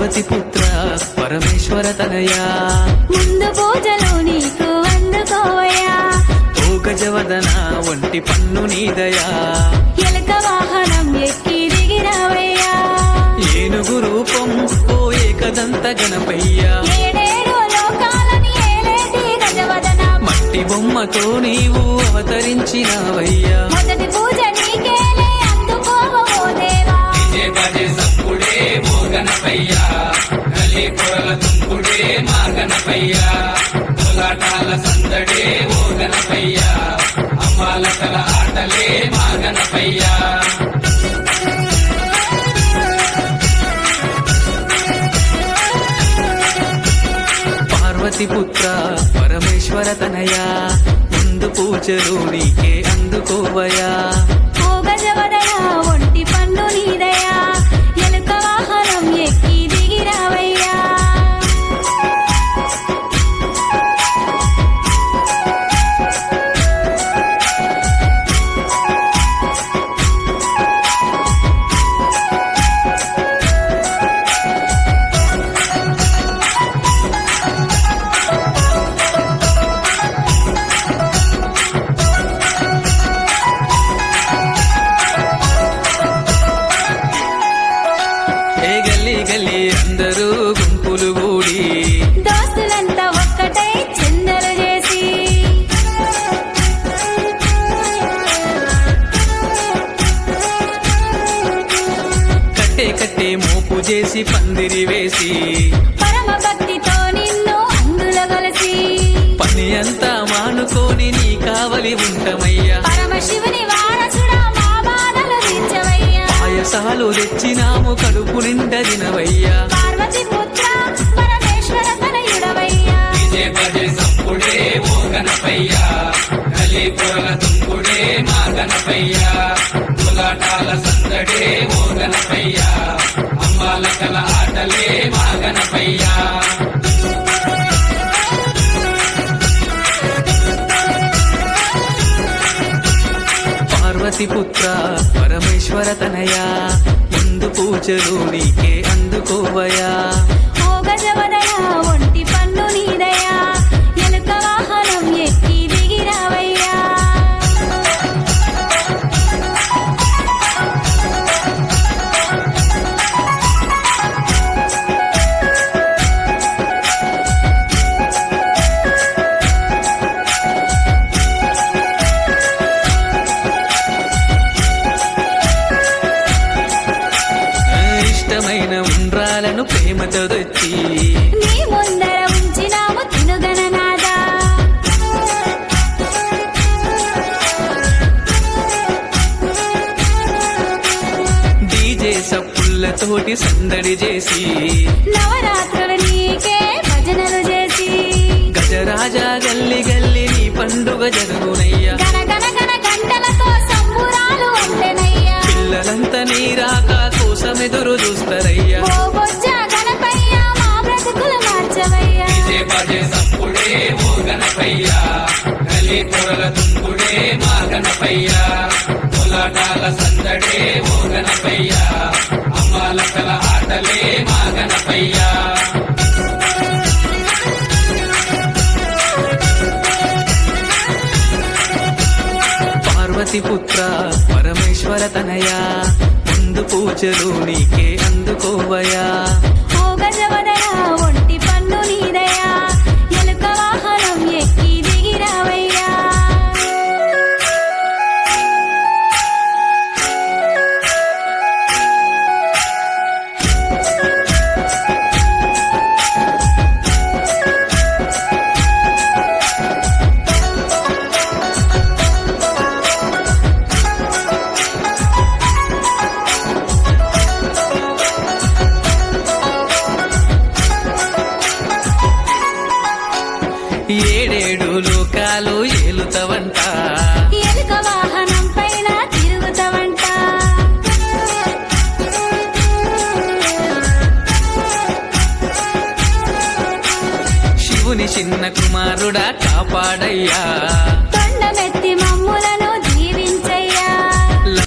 పార్వతి పుత్ర పరమేశ్వర తనయా ముందు పూజలు నీకు అందుకోవయ్యా ఓ గజవదన ఒంటి పన్ను నీదయా ఎలక వాహనం ఎక్కి దిగిరావయ్యా ఏనుగు రూపం ఓ ఏకదంత గణపయ్యా ఏడేడు లోకాలని ఏలేటి గజవదన మట్టి బొమ్మతో నీవు అవతరించినావయ్యా మొదటి పూజ నీకేలే అందుకోవో దేవా సప్పుడే ఓ గణపయ్యా కలి పొరల తుంపుడే మా గణపయ్యా కోలాటాల సందడే ఓ గణపయ్యా అమ్మాలకల ఆటలే మా గణపయ్యా పార్వతి పుత్ర పరమేశ్వర తనయా ముందు పూజలు నీకే అందుకోవయా ఓ గజవదన ఒంటి పన్ను నీదయా ఎలుక వాహనం ఎక్కి దిగిరావయ్యా ఏ గల్లీ గల్లీ అందరూ గుంపులు గూడి దోస్తులంతా ఒక్కటై చిందలు చేసి కట్టే కట్టే మోపు చేసి పందిరి వేసి పరమ భక్తితో నిన్ను అందులో కలిసి పని అంతా మానుకొని నీ కావలి ఉంటమయ్యా పరమశివుని వారసుడా మా బాధలు తీర్చవయ్యా పాయసాలు తెచ్చినాము కడుపు నిండా తినవయ్యా పార్వతి పుత్ర పరమేశ్వర తనయుడవయ్యా విజయ భజే సప్పుడే ఓ గణపయ్యా కలి పొరల తుంపుడే మా గణపయ్యా కోలాటాల సందడే ఓ గణపయ్యా అమ్మాలకల ఆటలే మా గణపయ్యా పార్వతి పుత్ర పరమేశ్వర తనయా ముందు పూజలు నీకే అందుకోవయా ఓ గజవదన ఒంటి పన్ను నీదయా ఎలుక వాహనం ఎక్కి దిగిరావయ్యా ఇష్టమైన ఉండ్రాలను ప్రేమతో తెచ్చి నీ ముందర ఉంచినాము తినుగణనాదా డీజే సప్పుళ్ళతోటి సందడి చేసి నవరాత్రులు నీకే భజనలు చేసి గజరాజా గల్లి గల్లి నీ పండుగ జరుగునయ్యా గణ గణ గణ గంటలతో సంబురాలు వండెనయ్యా పిల్లలంతా నీ రాక కోసం ఎదురు చూస్తారయ్యా ఓ బొజ్జ గణపయ్య మా బ్రతుకులు మార్చవయ్యా విజయ భజే సప్పుడే ఓ గణపయ్యా కలి పొరల తుంపుడే మా గణపయ్యా కోలాటాల సందడే ఓ గణపయ్యా అమ్మాలకల ఆటలే మా గణపయ్యా పార్వతి పుత్ర పరమేశ్వర తనయా ముందు పూజలు నీకే అందుకోవయా ఓ గజవదన ఒంటి పన్ను నీదయా ఎలుక వాహనం ఎక్కి దిగిరావయ్యా ఏడేడు లోకాలు ఏలుతవంట ఎలుక వాహనం పైన తిరుగుతావంట శివుని చిన్న కుమారుడా కాపాడయ్యా